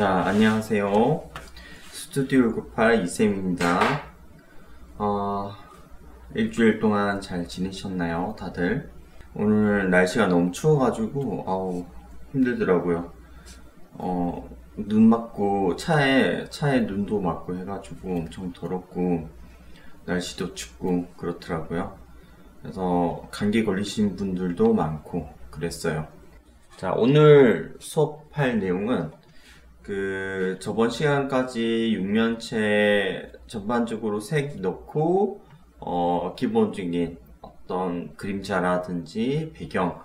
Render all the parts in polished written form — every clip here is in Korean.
자, 안녕하세요. 스튜디오 198 이쌤입니다. 일주일 동안 잘 지내셨나요, 다들? 오늘 날씨가 너무 추워가지고, 힘들더라고요. 눈 맞고, 차에 눈도 맞고 해가지고 엄청 더럽고, 날씨도 춥고, 그렇더라고요. 그래서 감기 걸리신 분들도 많고, 그랬어요. 자, 오늘 수업할 내용은 저번 시간까지 육면체 전반적으로 색 넣고, 기본적인 어떤 그림자라든지 배경,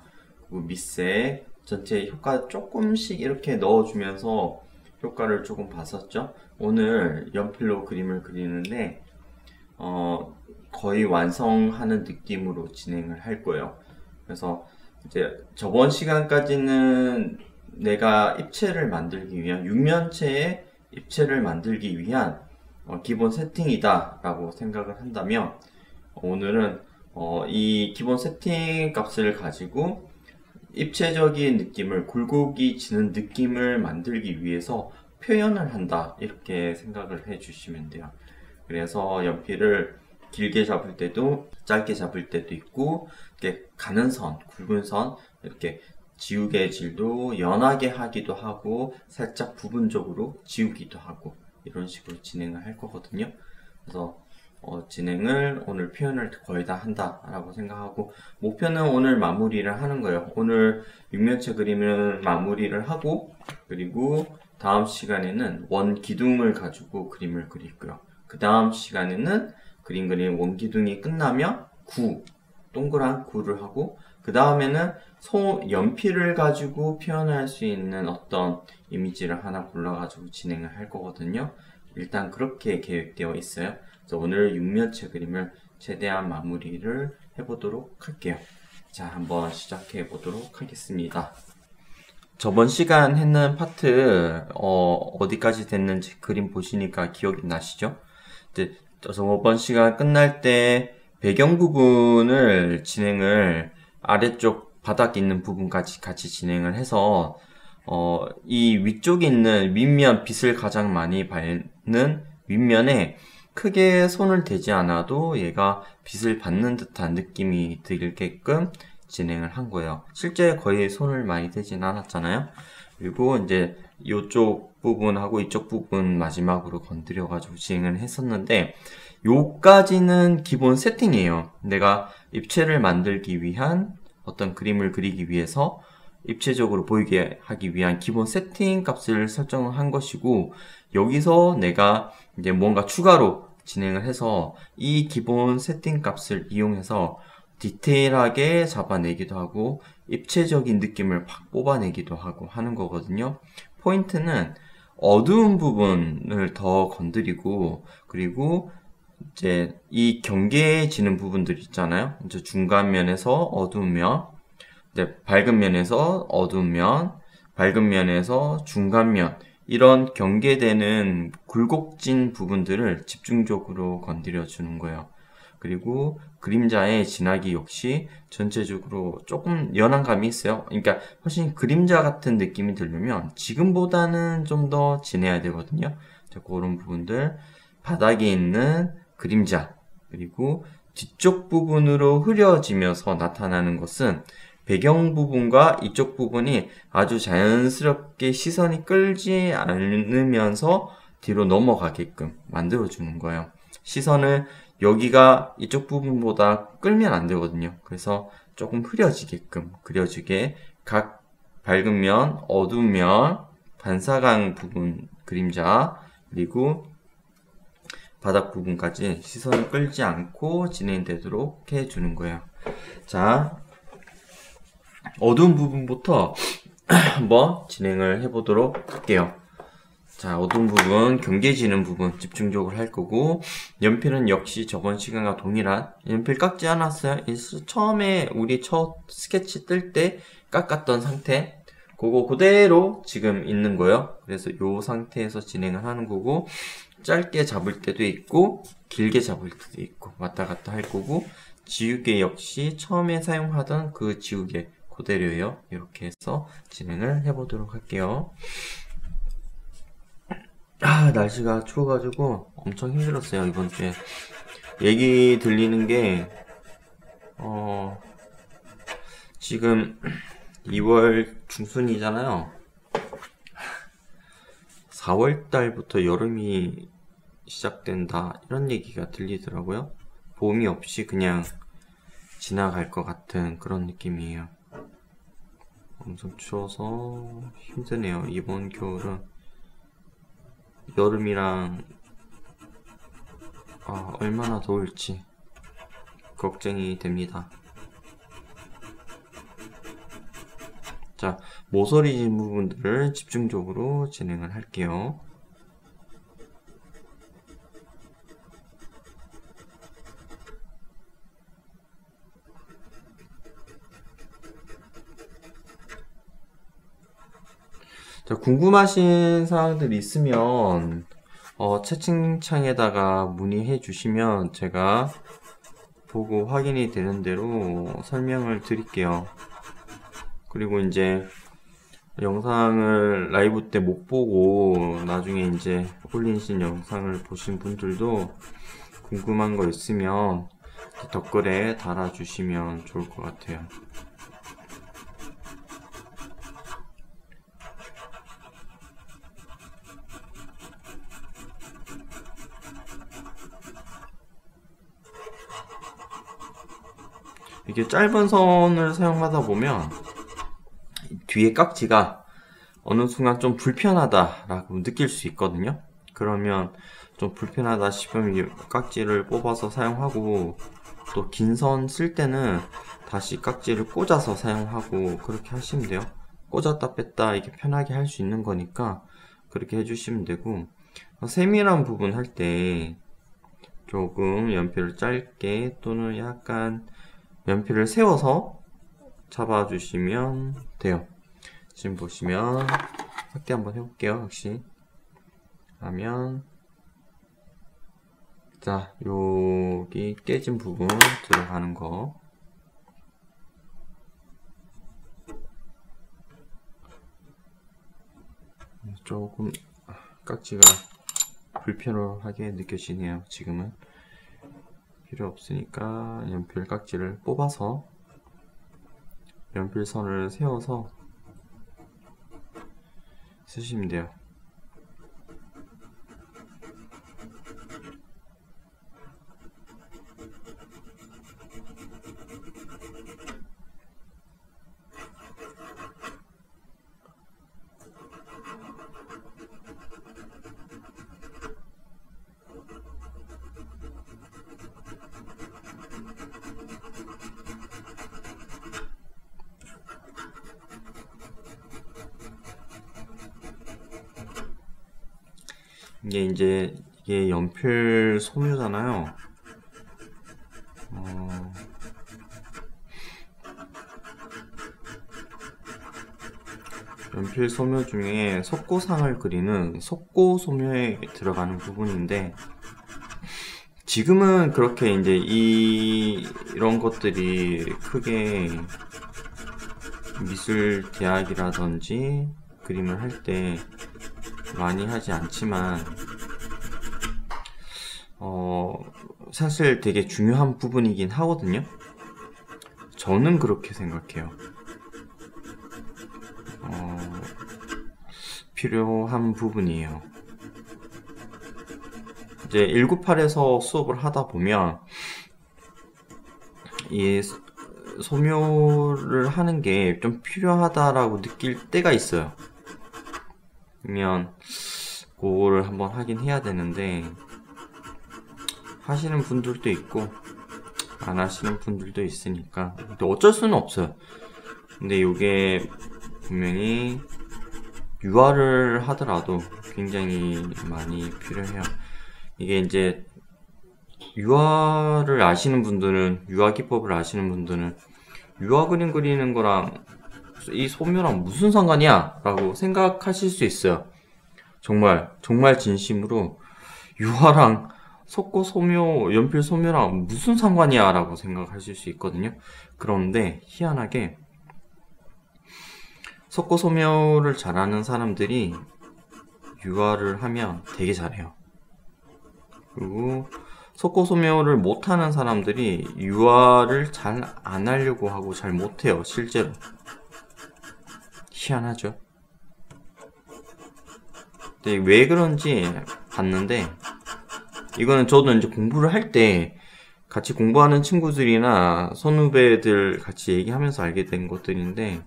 그리고 밑색, 전체 효과 조금씩 이렇게 넣어주면서 효과를 조금 봤었죠. 오늘 연필로 그림을 그리는데, 거의 완성하는 느낌으로 진행을 할 거예요. 그래서 이제 저번 시간까지는 내가 입체를 만들기 위한 육면체의 입체를 만들기 위한 기본 세팅이다 라고 생각을 한다면, 오늘은 이 기본 세팅 값을 가지고 입체적인 느낌을, 굴곡이 지는 느낌을 만들기 위해서 표현을 한다, 이렇게 생각을 해 주시면 돼요. 그래서 연필을 길게 잡을 때도 짧게 잡을 때도 있고, 이렇게 가는 선, 굵은 선, 이렇게 지우개 질도 연하게 하기도 하고 살짝 부분적으로 지우기도 하고, 이런 식으로 진행을 할 거거든요. 그래서 진행을 오늘 표현을 거의 다 한다 라고 생각하고, 목표는 오늘 마무리를 하는 거예요. 오늘 육면체 그림을 마무리를 하고, 그리고 다음 시간에는 원 기둥을 가지고 그림을 그리고요. 그 다음 시간에는 그린 원기둥이 끝나면 동그란 구를 하고, 그 다음에는 연필을 가지고 표현할 수 있는 어떤 이미지를 하나 골라가지고 진행을 할 거거든요. 일단 그렇게 계획되어 있어요. 그래서 오늘 육면체 그림을 최대한 마무리를 해보도록 할게요. 자, 한번 시작해 보도록 하겠습니다. 저번 시간 했는 파트 어디까지 됐는지 그림 보시니까 기억이 나시죠? 이제 저번 시간 끝날 때 배경 부분을 진행을, 아래쪽 바닥 있는 부분까지 같이 진행을 해서 이 위쪽에 있는 윗면, 빛을 가장 많이 받는 윗면에 크게 손을 대지 않아도 얘가 빛을 받는 듯한 느낌이 들게끔 진행을 한 거예요. 실제 거의 손을 많이 대진 않았잖아요. 그리고 이제 이쪽 부분하고 이쪽 부분 마지막으로 건드려 가지고 진행을 했었는데, 요까지는 기본 세팅이에요. 내가 입체를 만들기 위한, 어떤 그림을 그리기 위해서 입체적으로 보이게 하기 위한 기본 세팅 값을 설정을 한 것이고, 여기서 내가 이제 뭔가 추가로 진행을 해서 이 기본 세팅 값을 이용해서 디테일하게 잡아내기도 하고 입체적인 느낌을 확 뽑아내기도 하고 하는 거거든요. 포인트는 어두운 부분을 더 건드리고, 그리고 이제 이 경계지는 부분들 있잖아요. 이제 중간 면에서 어두운 면, 이제 밝은 면에서 어두운 면, 밝은 면에서 중간 면, 이런 경계되는 굴곡진 부분들을 집중적으로 건드려 주는 거예요. 그리고 그림자의 진하기 역시 전체적으로 조금 연한 감이 있어요. 그러니까 훨씬 그림자 같은 느낌이 들려면 지금보다는 좀 더 진해야 되거든요. 그런 부분들, 바닥에 있는 그림자, 그리고 뒤쪽 부분으로 흐려지면서 나타나는 것은 배경 부분과 이쪽 부분이 아주 자연스럽게 시선이 끌지 않으면서 뒤로 넘어가게끔 만들어주는 거예요. 시선을 여기가 이쪽 부분보다 끌면 안 되거든요. 그래서 조금 흐려지게끔 그려주게, 각 밝은 면, 어두운 면, 반사광 부분 그림자, 그리고 바닥 부분까지 시선을 끌지 않고 진행되도록 해주는 거예요. 자, 어두운 부분부터 한번 진행을 해보도록 할게요. 자, 어두운 부분, 경계지는 부분 집중적으로 할 거고, 연필은 역시 저번 시간과 동일한, 연필 깎지 않았어요. 처음에 우리 첫 스케치 뜰 때 깎았던 상태, 그거 그대로 지금 있는 거예요. 그래서 이 상태에서 진행을 하는 거고, 짧게 잡을 때도 있고 길게 잡을 때도 있고 왔다 갔다 할 거고, 지우개 역시 처음에 사용하던 그 지우개 그대로예요. 이렇게 해서 진행을 해보도록 할게요. 날씨가 추워가지고 엄청 힘들었어요, 이번 주에. 얘기 들리는 게, 지금 2월 중순이잖아요. 4월 달부터 여름이 시작된다, 이런 얘기가 들리더라고요. 봄이 없이 그냥 지나갈 것 같은 그런 느낌이에요. 엄청 추워서 힘드네요. 이번 겨울은 여름이랑 얼마나 더울지 걱정이 됩니다. 자, 모서리진 부분들을 집중적으로 진행을 할게요. 자, 궁금하신 사항들 있으면 채팅창에다가 문의해 주시면 제가 보고 확인이 되는 대로 설명을 드릴게요. 그리고 이제 영상을 라이브 때 못 보고 나중에 이제 올리신 영상을 보신 분들도 궁금한 거 있으면 댓글에 달아주시면 좋을 것 같아요. 이게 짧은 선을 사용하다 보면 뒤에 깍지가 어느 순간 좀 불편하다라고 느낄 수 있거든요. 그러면 좀 불편하다 싶으면 이 깍지를 뽑아서 사용하고, 또 긴 선 쓸 때는 다시 깍지를 꽂아서 사용하고, 그렇게 하시면 돼요. 꽂았다 뺐다 이게 편하게 할 수 있는 거니까 그렇게 해주시면 되고, 세밀한 부분 할 때 조금 연필을 짧게 또는 약간 연필을 세워서 잡아주시면 돼요. 지금 보시면 확대 한번 해볼게요. 역시 하면, 자, 여기 깨진 부분 들어가는 거 조금 깍지가 불편하게 느껴지네요. 지금은 필요 없으니까 연필 깍지를 뽑아서 연필선을 세워서 쓰시면 돼요. 이게 연필 소묘잖아요. 연필 소묘 중에 속고상을 그리는 속고소묘에 들어가는 부분인데, 지금은 그렇게 이제 이런 것들이 크게 미술 대학이라든지 그림을 할 때 많이 하지 않지만, 사실 되게 중요한 부분이긴 하거든요. 저는 그렇게 생각해요. 필요한 부분이에요. 이제 198에서 수업을 하다 보면 이 소묘를 하는 게 좀 필요하다라고 느낄 때가 있어요. 그러면 그거를 한번 하긴 해야 되는데, 하시는 분들도 있고 안 하시는 분들도 있으니까 또 어쩔 수는 없어요. 근데 이게 분명히 유화를 하더라도 굉장히 많이 필요해요. 이게 이제 유화를 아시는 분들은, 유화 기법을 아시는 분들은 유화 그림 그리는 거랑 이 소묘랑 무슨 상관이야? 라고 생각하실 수 있어요. 정말 진심으로 유화랑 속고 소묘, 연필 소묘랑 무슨 상관이야? 라고 생각하실 수 있거든요. 그런데 희한하게 속고 소묘를 잘하는 사람들이 유화를 하면 되게 잘해요. 그리고 속고소묘를 못하는 사람들이 유화를 잘 안 하려고 하고 잘 못해요. 실제로 희한하죠. 근데 왜 그런지 봤는데, 이거는 저도 이제 공부를 할 때 같이 공부하는 친구들이나 선후배들 같이 얘기하면서 알게 된 것들인데,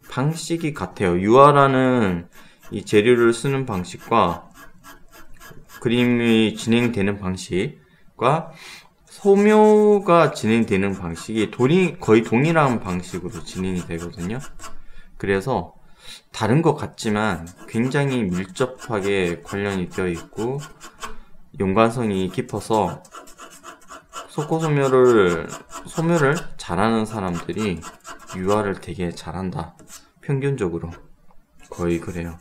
방식이 같아요. 유화라는 이 재료를 쓰는 방식과 그림이 진행되는 방식과 소묘가 진행되는 방식이 거의 동일한 방식으로 진행이 되거든요. 그래서 다른 것 같지만 굉장히 밀접하게 관련이 되어 있고 연관성이 깊어서 소묘를 잘하는 사람들이 유화를 되게 잘한다. 평균적으로 거의 그래요.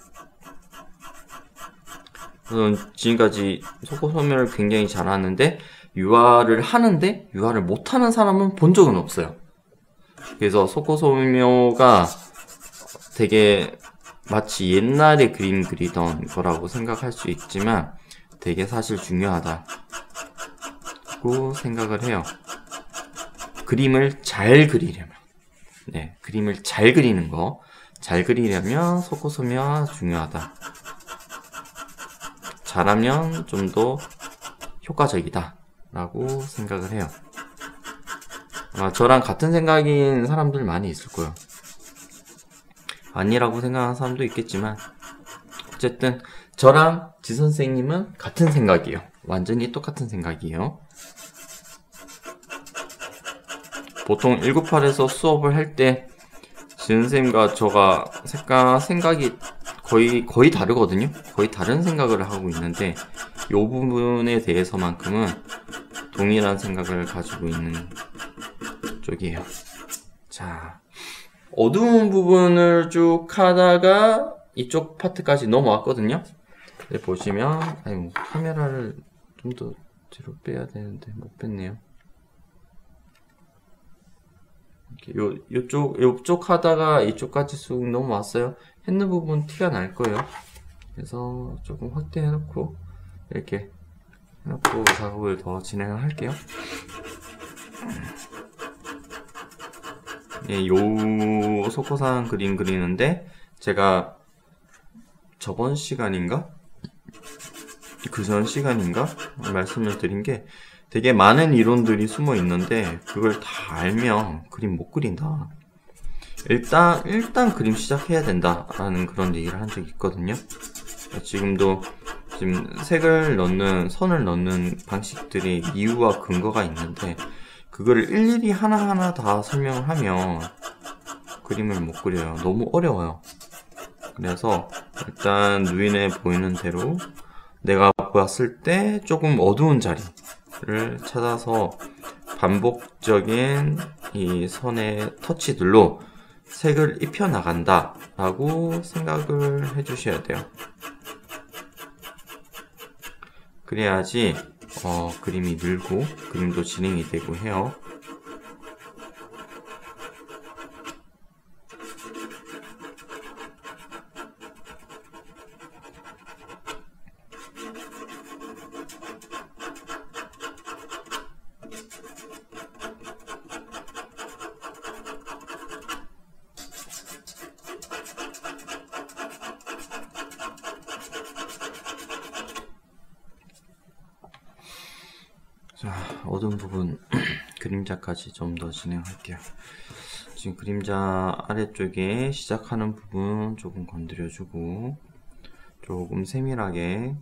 저는 지금까지 속고소묘를 굉장히 잘하는데 유화를 하는데 유화를 못하는 사람은 본 적은 없어요. 그래서 속고소묘가 되게 마치 옛날에 그림 그리던 거라고 생각할 수 있지만 되게 사실 중요하다고 생각을 해요. 그림을 잘 그리려면, 그림을 잘 그리는 거, 잘 그리려면 속고소묘가 중요하다. 잘하면 좀 더 효과적이다 라고 생각을 해요. 저랑 같은 생각인 사람들 많이 있을 거예요. 아니라고 생각하는 사람도 있겠지만 어쨌든 저랑 지 선생님은 같은 생각이에요. 완전히 똑같은 생각이에요. 보통 198에서 수업을 할 때 지 선생님과 저가 생각이 거의 다르거든요. 거의 다른 생각을 하고 있는데 이 부분에 대해서만큼은 동일한 생각을 가지고 있는 쪽이에요. 자, 어두운 부분을 쭉 하다가 이쪽 파트까지 넘어왔거든요. 보시면 카메라를 좀 더 뒤로 빼야 되는데 못 뺐네요. 요쪽 하다가 이쪽까지 쑥 넘어왔어요. 핸드 부분 티가 날 거예요. 그래서 조금 확대해놓고 이렇게 해놓고 작업을 더 진행을 할게요. 요 속고상 그림 그리는데 제가 저번 시간인가? 그전 시간인가? 말씀을 드린 게 되게 많은 이론들이 숨어 있는데 그걸 다 알면 그림 못 그린다. 일단 그림 시작해야 된다 라는 그런 얘기를 한 적이 있거든요. 지금 색을 넣는, 선을 넣는 방식들이 이유와 근거가 있는데 그거를 일일이 하나하나 다 설명을 하면 그림을 못 그려요. 너무 어려워요. 그래서 일단 눈에 보이는 대로 내가 보았을 때 조금 어두운 자리를 찾아서 반복적인 이 선의 터치들로 색을 입혀 나간다 라고 생각을 해주셔야 돼요. 그래야지 그림이 늘고 그림도 진행이 되고 해요. 자, 어두운 부분 그림자까지 좀 더 진행할게요. 지금 그림자 아래쪽에 시작하는 부분 조금 건드려주고 조금 세밀하게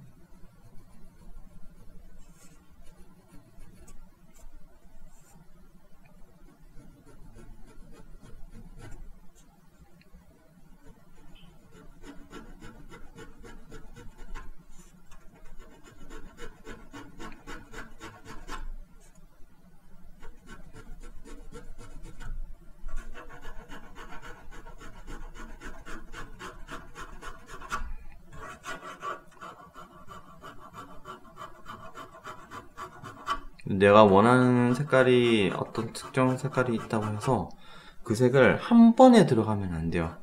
내가 원하는 색깔이 어떤 특정 색깔이 있다고 해서 그 색을 한 번에 들어가면 안 돼요.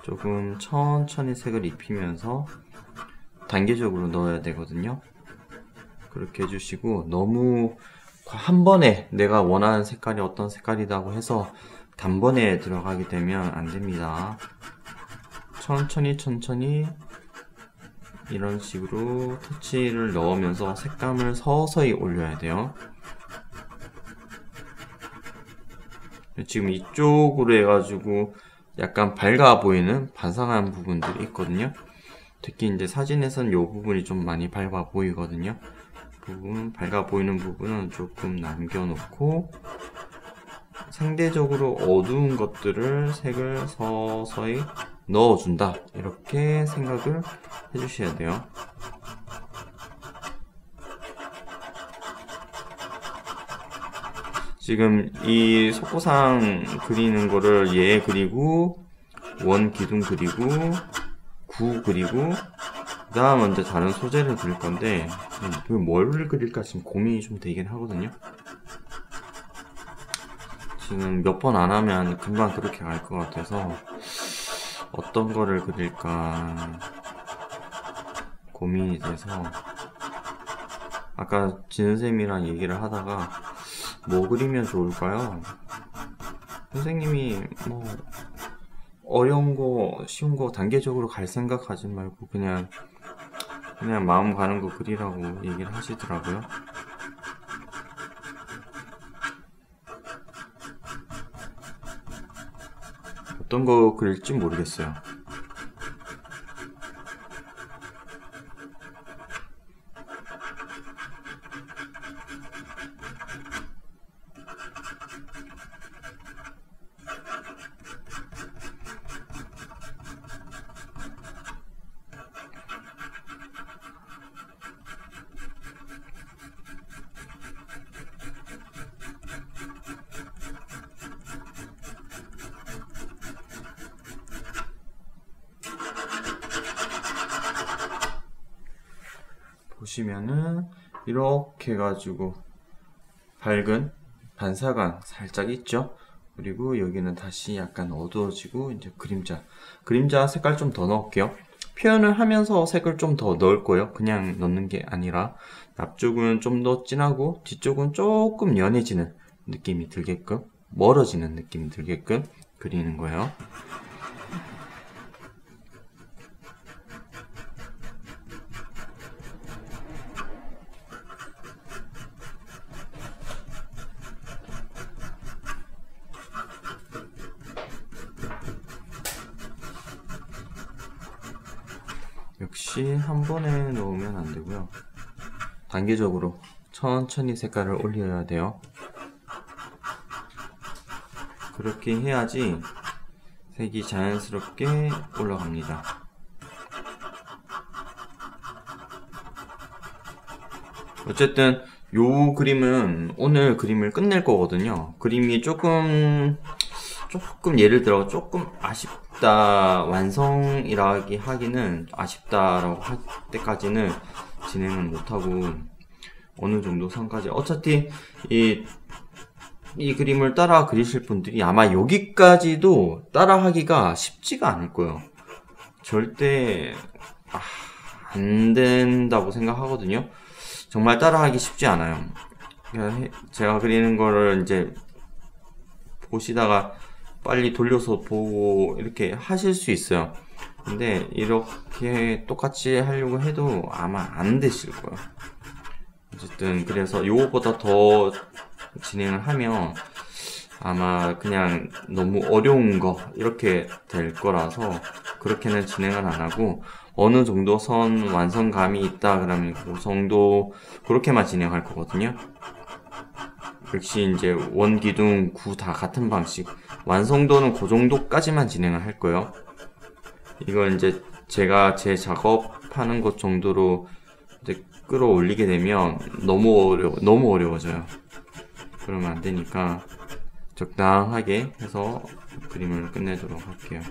조금 천천히 색을 입히면서 단계적으로 넣어야 되거든요. 그렇게 해주시고, 너무 한 번에 내가 원하는 색깔이 어떤 색깔이라고 해서 단번에 들어가게 되면 안 됩니다. 천천히 이런 식으로 터치를 넣으면서 색감을 서서히 올려야 돼요. 지금 이쪽으로 해가지고 약간 밝아 보이는 반사한 부분들이 있거든요. 특히 이제 사진에선 이 부분이 좀 많이 밝아 보이거든요. 밝아 보이는 부분은 조금 남겨놓고 상대적으로 어두운 것들을 색을 서서히 넣어준다, 이렇게 생각을 해주셔야 돼요. 지금 이 속고상 그리는 거를 얘 그리고 원 기둥 그리고 구 그리고 그 다음 이제 다른 소재를 그릴 건데 뭘 그릴까 지금 고민이 좀 되긴 하거든요. 지금 몇 번 안 하면 금방 그렇게 갈 것 같아서 어떤 거를 그릴까 고민이 돼서 아까 진은쌤이랑 얘기를 하다가 뭐 그리면 좋을까요? 선생님이 뭐 어려운 거 쉬운 거 단계적으로 갈 생각 하지 말고 그냥 마음 가는 거 그리라고 얘기를 하시더라고요. 어떤 거 그릴지 모르겠어요. 보시면은 이렇게 해가지고 밝은 반사광 살짝 있죠. 그리고 여기는 다시 약간 어두워지고 이제 그림자 색깔 좀 더 넣을게요. 표현을 하면서 색을 좀 더 넣을 거예요. 그냥 넣는 게 아니라 앞쪽은 좀 더 진하고 뒤쪽은 조금 연해지는 느낌이 들게끔, 멀어지는 느낌이 들게끔 그리는 거예요. 역시 한 번에 넣으면 안 되고요. 단계적으로 천천히 색깔을 올려야 돼요. 그렇게 해야지 색이 자연스럽게 올라갑니다. 어쨌든 요 그림은 오늘 그림을 끝낼 거거든요. 그림이 조금 예를 들어 조금 아쉽다, 완성이라기 하기는 아쉽다라고 할 때까지는 진행을 못하고 어느 정도 선까지, 어차피 이 그림을 따라 그리실 분들이 아마 여기까지도 따라 하기가 쉽지가 않을 거예요. 절대 안 된다고 생각하거든요. 정말 따라하기 쉽지 않아요. 제가 그리는 거를 이제 보시다가 빨리 돌려서 보고 이렇게 하실 수 있어요. 근데 이렇게 똑같이 하려고 해도 아마 안 되실 거예요. 어쨌든 그래서 요거보다 더 진행을 하면 아마 그냥 너무 어려운 거 이렇게 될 거라서 그렇게는 진행을 안 하고 어느 정도 선 완성감이 있다 그러면 그 정도 그렇게만 진행할 거거든요. 역시 이제 원, 기둥, 구 다 같은 방식, 완성도는 그 정도까지만 진행을 할 거예요. 이걸 이제 제가 제 작업하는 것 정도로 이제 끌어올리게 되면 너무 어려워져요. 그러면 안 되니까 적당하게 해서 그림을 끝내도록 할게요.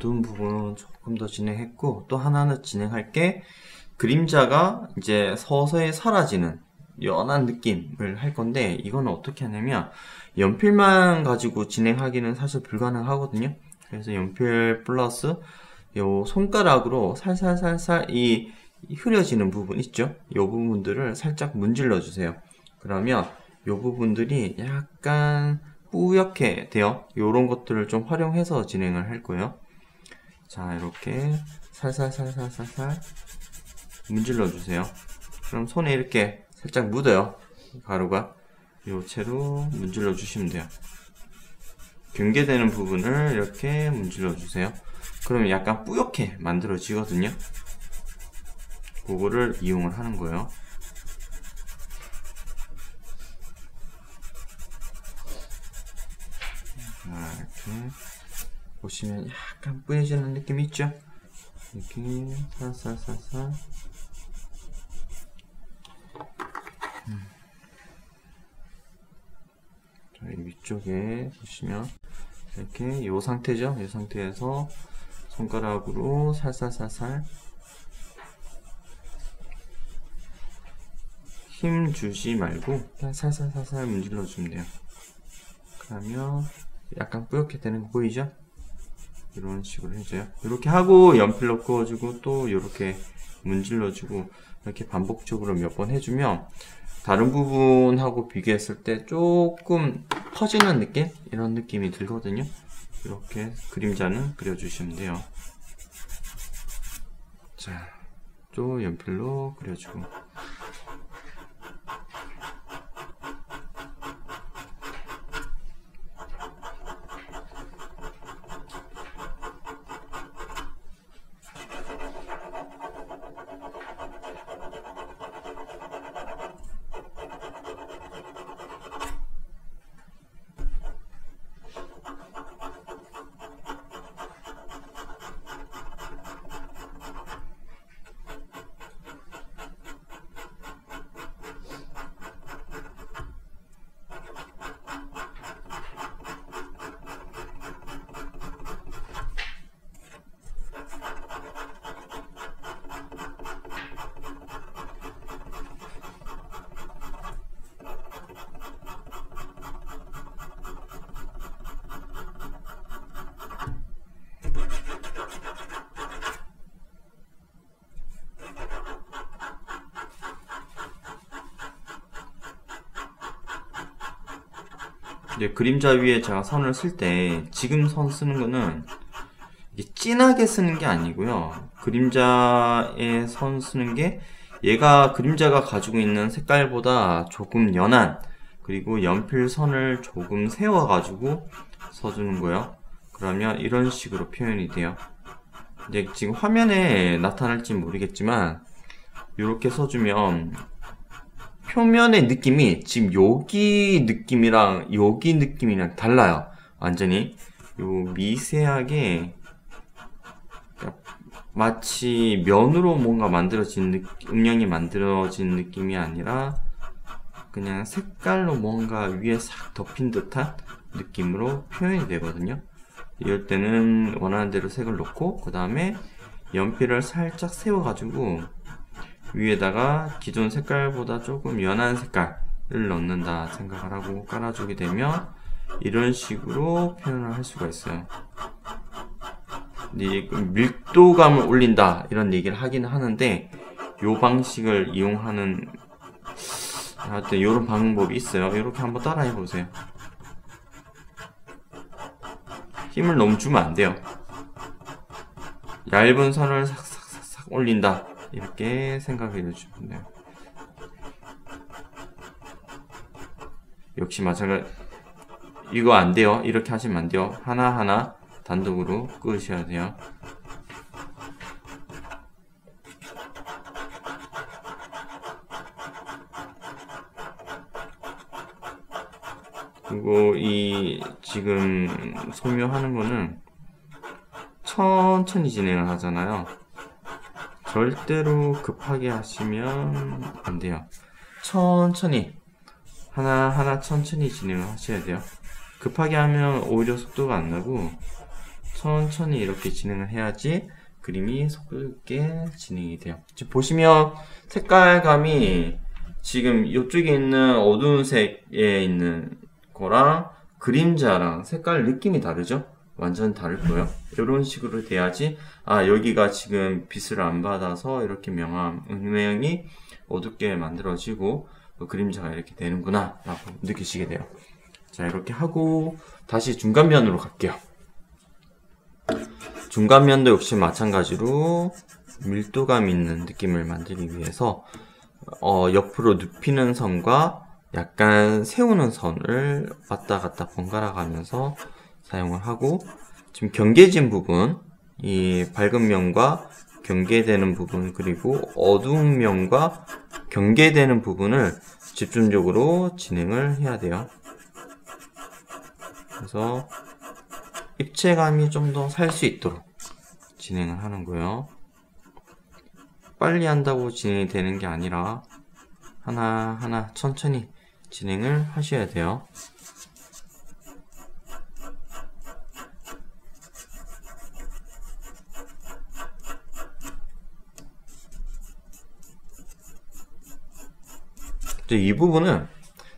어두운 부분은 조금 더 진행했고, 또 하나는 진행할 게 그림자가 이제 서서히 사라지는 연한 느낌을 할 건데, 이거는 어떻게 하냐면 연필만 가지고 진행하기는 사실 불가능하거든요. 그래서 연필 플러스 요 손가락으로 살살살살 이 흐려지는 부분 있죠? 이 부분들을 살짝 문질러 주세요. 그러면 이 부분들이 약간 뿌옇게 돼요. 이런 것들을 좀 활용해서 진행을 할 거예요. 자, 이렇게 살살살살살살 문질러 주세요. 그럼 손에 이렇게 살짝 묻어요. 가루가. 요 채로 문질러 주시면 돼요. 경계되는 부분을 이렇게 문질러 주세요. 그러면 약간 뿌옇게 만들어지거든요. 그거를 이용을 하는 거예요. 이렇게 보시면 약간 뿌얘지는 느낌이 있죠? 이렇게 살살살살. 자, 이 위쪽에 보시면 이렇게 이 상태죠? 이 상태에서 손가락으로 살살살살 힘 주지 말고 그냥 살살살살 문질러 주면 돼요. 그러면 약간 뿌옇게 되는 거 보이죠? 이런 식으로 해줘요. 이렇게 하고 연필로 그어주고 또 이렇게 문질러주고 이렇게 반복적으로 몇 번 해주면 다른 부분하고 비교했을 때 조금 퍼지는 느낌? 이런 느낌이 들거든요. 이렇게 그림자는 그려주시면 돼요. 자, 또 연필로 그려주고. 이제 그림자 위에 제가 선을 쓸 때 지금 선 쓰는 거는 이게 진하게 쓰는 게 아니고요. 그림자에 선 쓰는 게 얘가 그림자가 가지고 있는 색깔보다 조금 연한, 그리고 연필 선을 조금 세워 가지고 써주는 거예요. 그러면 이런 식으로 표현이 돼요. 이제 지금 화면에 나타날지 모르겠지만 이렇게 써주면 표면의 느낌이 지금 여기 느낌이랑 달라요. 완전히 요 미세하게 마치 면으로 뭔가 만들어진 음영이 만들어진 느낌이 아니라 그냥 색깔로 뭔가 위에 싹 덮인 듯한 느낌으로 표현이 되거든요. 이럴 때는 원하는 대로 색을 넣고 그 다음에 연필을 살짝 세워 가지고 위에다가 기존 색깔보다 조금 연한 색깔을 넣는다 생각을 하고 깔아주게 되면 이런 식으로 표현을 할 수가 있어요. 밀도감을 올린다 이런 얘기를 하긴 하는데 이 방식을 이용하는 하여튼 이런 방법이 있어요. 이렇게 한번 따라 해보세요. 힘을 너무 주면 안 돼요. 얇은 선을 싹싹싹 올린다 이렇게 생각해 주시면 돼요. 역시 마찬가지. 이거 안 돼요. 이렇게 하시면 안 돼요. 하나하나 단독으로 끄셔야 돼요. 그리고 이 지금 소묘하는 거는 천천히 진행을 하잖아요. 절대로 급하게 하시면 안 돼요. 천천히 하나하나 천천히 진행을 하셔야 돼요. 급하게 하면 오히려 속도가 안 나고 천천히 이렇게 진행을 해야지 그림이 속도 있게 진행이 돼요. 지금 보시면 색깔감이 지금 이쪽에 있는 어두운 색에 있는 거랑 그림자랑 색깔 느낌이 다르죠? 완전 다를 거예요. 이런 식으로 돼야지 여기가 지금 빛을 안 받아서 이렇게 음영이 어둡게 만들어지고 그림자가 이렇게 되는구나 라고 느끼시게 돼요. 자, 이렇게 하고 다시 중간면으로 갈게요. 중간면도 역시 마찬가지로 밀도감 있는 느낌을 만들기 위해서 옆으로 눕히는 선과 약간 세우는 선을 왔다 갔다 번갈아 가면서 사용을 하고, 지금 경계진 부분, 이 밝은 면과 경계되는 부분, 그리고 어두운 면과 경계되는 부분을 집중적으로 진행을 해야 돼요. 그래서 입체감이 좀 더 살 수 있도록 진행을 하는 거예요. 빨리 한다고 진행이 되는 게 아니라 하나하나 천천히 진행을 하셔야 돼요. 이 부분은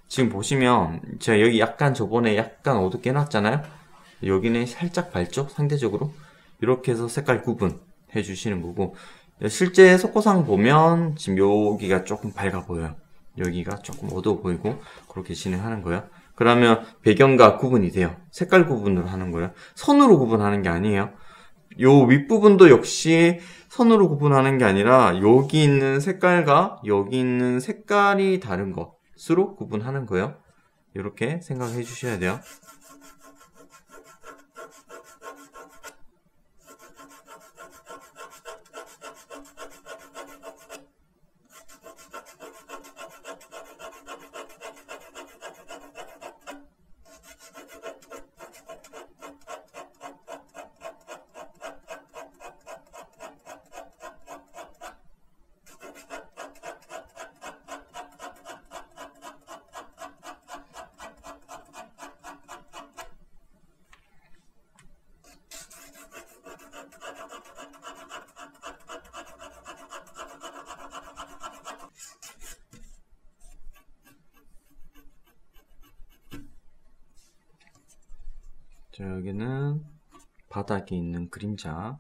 지금 보시면 제가 여기 약간 저번에 약간 어둡게 해놨잖아요. 여기는 살짝 밝죠? 상대적으로 이렇게 해서 색깔 구분해 주시는 거고, 실제 속고상 보면 지금 여기가 조금 밝아 보여요. 여기가 조금 어두워 보이고 그렇게 진행하는 거예요. 그러면 배경과 구분이 돼요. 색깔 구분으로 하는 거예요. 선으로 구분하는 게 아니에요. 요 윗부분도 역시 선으로 구분하는 게 아니라 여기 있는 색깔과 여기 있는 색깔이 다른 것으로 구분하는 거예요. 이렇게 생각해 주셔야 돼요. 자, 여기는 바닥에 있는 그림자.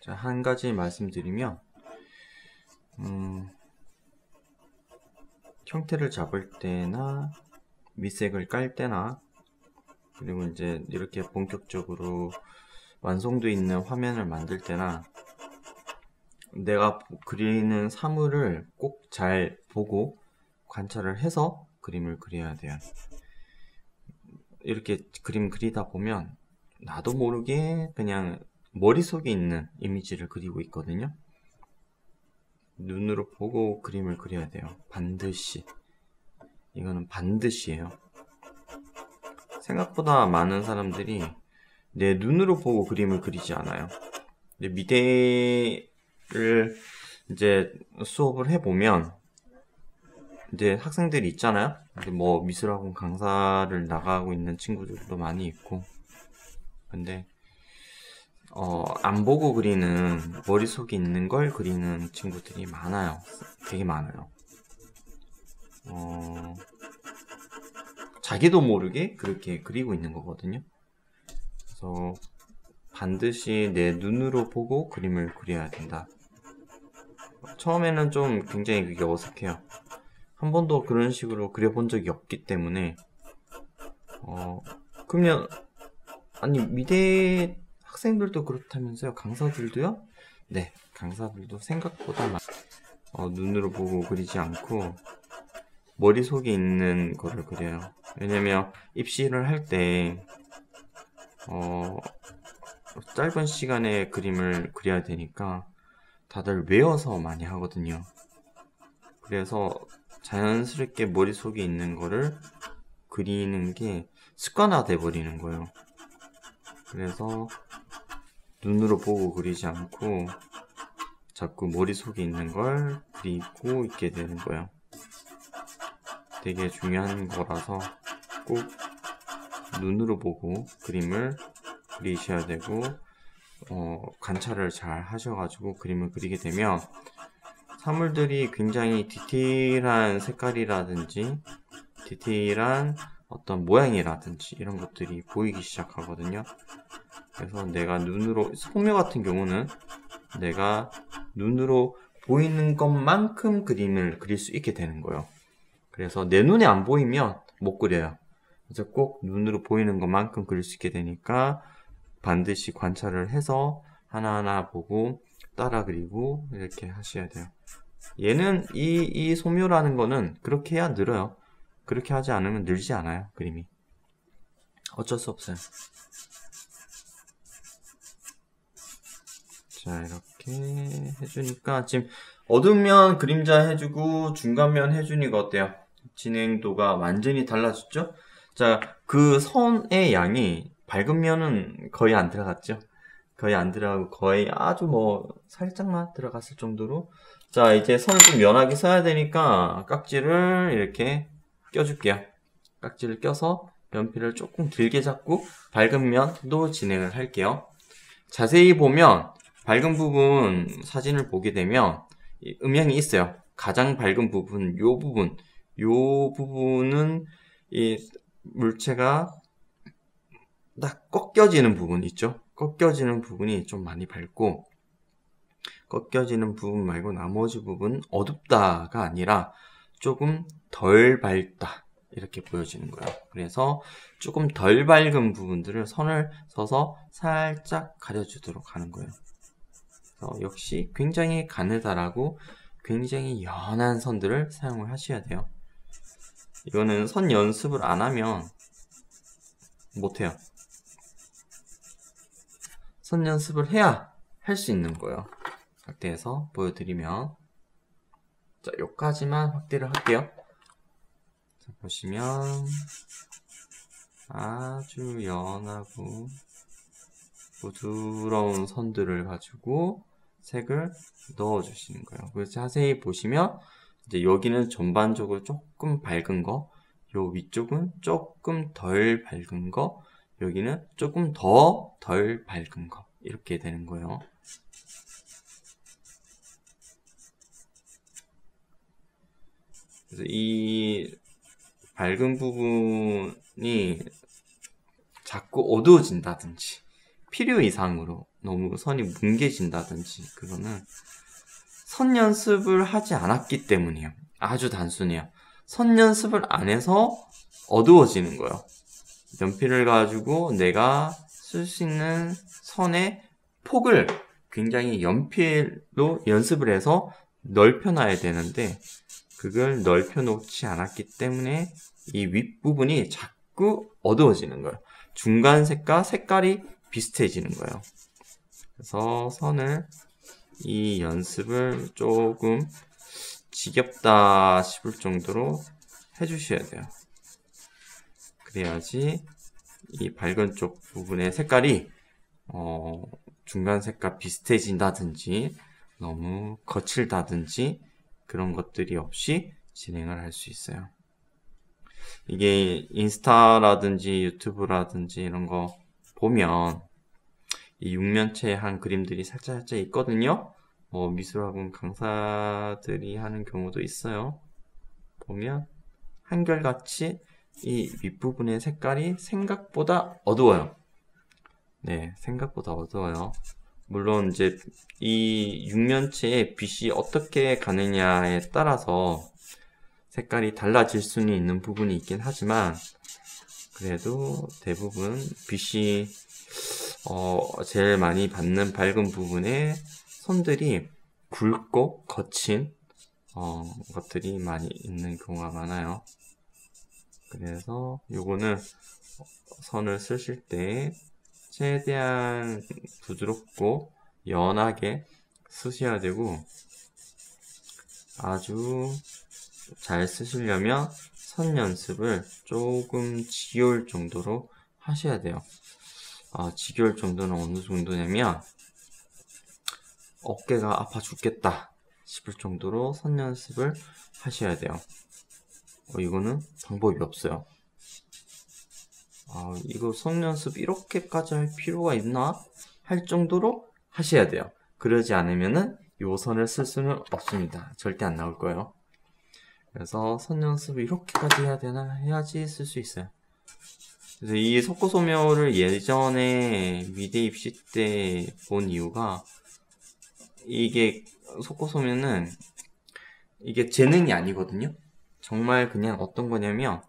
자, 한 가지 말씀드리면, 형태를 잡을 때나, 밑색을 깔 때나, 그리고 이제 이렇게 본격적으로 완성도 있는 화면을 만들 때나, 내가 그리는 사물을 꼭 잘 보고 관찰을 해서 그림을 그려야 돼요. 이렇게 그림 그리다 보면, 나도 모르게 그냥 머릿속에 있는 이미지를 그리고 있거든요. 눈으로 보고 그림을 그려야 돼요. 반드시. 이거는 반드시예요. 생각보다 많은 사람들이 내 눈으로 보고 그림을 그리지 않아요. 미대를 이제 수업을 해보면 이제 학생들이 있잖아요. 뭐 미술학원 강사를 나가고 있는 친구들도 많이 있고, 근데 안 보고 그리는, 머릿속에 있는 걸 그리는 친구들이 많아요. 되게 많아요. 자기도 모르게 그렇게 그리고 있는 거거든요. 그래서 반드시 내 눈으로 보고 그림을 그려야 된다. 처음에는 좀 굉장히 그게 어색해요. 한 번도 그런 식으로 그려본 적이 없기 때문에, 그러면, 아니, 미대 학생들도 그렇다면서요? 강사들도요? 네, 강사들도 생각보다 눈으로 보고 그리지 않고 머릿속에 있는 거를 그려요. 왜냐면 입시를 할 때 짧은 시간에 그림을 그려야 되니까 다들 외워서 많이 하거든요. 그래서 자연스럽게 머릿속에 있는 거를 그리는 게 습관화돼 버리는 거예요. 그래서 눈으로 보고 그리지 않고 자꾸 머릿속에 있는 걸 그리고 있게 되는 거예요. 되게 중요한 거라서 꼭 눈으로 보고 그림을 그리셔야 되고 관찰을 잘 하셔가지고 그림을 그리게 되면 사물들이 굉장히 디테일한 색깔이라든지 디테일한 어떤 모양이라든지 이런 것들이 보이기 시작하거든요. 그래서 내가 눈으로, 소묘 같은 경우는 내가 눈으로 보이는 것만큼 그림을 그릴 수 있게 되는 거예요. 그래서 내 눈에 안 보이면 못 그려요. 그래서 꼭 눈으로 보이는 것만큼 그릴 수 있게 되니까 반드시 관찰을 해서 하나하나 보고 따라 그리고 이렇게 하셔야 돼요. 얘는 이 소묘라는 거는 그렇게 해야 늘어요. 그렇게 하지 않으면 늘지 않아요, 그림이. 어쩔 수 없어요. 자, 이렇게 해주니까 지금 어두면 그림자 해주고 중간면 해주니까 어때요? 진행도가 완전히 달라졌죠? 자, 그 선의 양이 밝은 면은 거의 안 들어갔죠? 거의 안 들어가고 거의 아주 살짝만 들어갔을 정도로. 자, 이제 선을 좀 연하게 써야 되니까 깍지를 이렇게 껴줄게요. 깍지를 껴서 연필을 조금 길게 잡고 밝은 면도 진행을 할게요. 자세히 보면 밝은 부분 사진을 보게 되면 음영이 있어요. 가장 밝은 부분, 요 부분은 이 물체가 딱 꺾여지는 부분 있죠. 꺾여지는 부분이 좀 많이 밝고, 꺾여지는 부분 말고 나머지 부분 어둡다가 아니라 조금 덜 밝다 이렇게 보여지는 거예요. 그래서 조금 덜 밝은 부분들을 선을 써서 살짝 가려주도록 하는 거예요. 그래서 역시 굉장히 가느다라고 굉장히 연한 선들을 사용을 하셔야 돼요. 이거는 선 연습을 안 하면 못해요. 선 연습을 해야 할 수 있는 거예요. 확대해서 보여드리면, 자, 요까지만 확대를 할게요. 자, 보시면 아주 연하고 부드러운 선들을 가지고 색을 넣어주시는 거예요. 그래서 자세히 보시면 이제 여기는 전반적으로 조금 밝은 거, 요 위쪽은 조금 덜 밝은 거, 여기는 조금 더 덜 밝은 거, 이렇게 되는 거예요. 그래서 이 밝은 부분이 자꾸 어두워진다든지 필요 이상으로 너무 선이 뭉개진다든지, 그거는 선 연습을 하지 않았기 때문이에요. 아주 단순해요. 선 연습을 안 해서 어두워지는 거예요. 연필을 가지고 내가 쓸 수 있는 선의 폭을 굉장히 연필로 연습을 해서 넓혀놔야 되는데, 그걸 넓혀놓지 않았기 때문에 이 윗부분이 자꾸 어두워지는 거예요. 중간 색과 색깔이 비슷해지는 거예요. 그래서 선을, 이 연습을 조금 지겹다 싶을 정도로 해주셔야 돼요. 그래야지 이 밝은 쪽 부분의 색깔이 중간 색과 비슷해진다든지 너무 거칠다든지 그런 것들이 없이 진행을 할 수 있어요. 이게 인스타라든지 유튜브라든지 이런 거 보면 이 육면체에 한 그림들이 살짝 있거든요. 미술학원 강사들이 하는 경우도 있어요. 보면 한결같이 이 윗부분의 색깔이 생각보다 어두워요. 네, 생각보다 어두워요. 물론 이제 이 육면체에 빛이 어떻게 가느냐에 따라서 색깔이 달라질 수는 있는 부분이 있긴 하지만, 그래도 대부분 빛이 제일 많이 받는 밝은 부분의 선들이 굵고 거친 것들이 많이 있는 경우가 많아요. 그래서 요거는 선을 쓰실 때 최대한 부드럽고 연하게 쓰셔야 되고, 아주 잘 쓰시려면 선 연습을 조금 지겨울 정도로 하셔야 돼요. 지겨울 정도는 어느 정도냐면 어깨가 아파 죽겠다 싶을 정도로 선 연습을 하셔야 돼요. 이거는 방법이 없어요. 이거 선 연습 이렇게까지 할 필요가 있나? 할 정도로 하셔야 돼요. 그러지 않으면은 요 선을 쓸 수는 없습니다. 절대 안 나올 거예요. 그래서 선 연습을 이렇게까지 해야 되나? 해야지 쓸 수 있어요. 그래서 이 속고소묘를 예전에 미대 입시 때 본 이유가, 이게 속고소묘는 이게 재능이 아니거든요. 정말 그냥 어떤 거냐면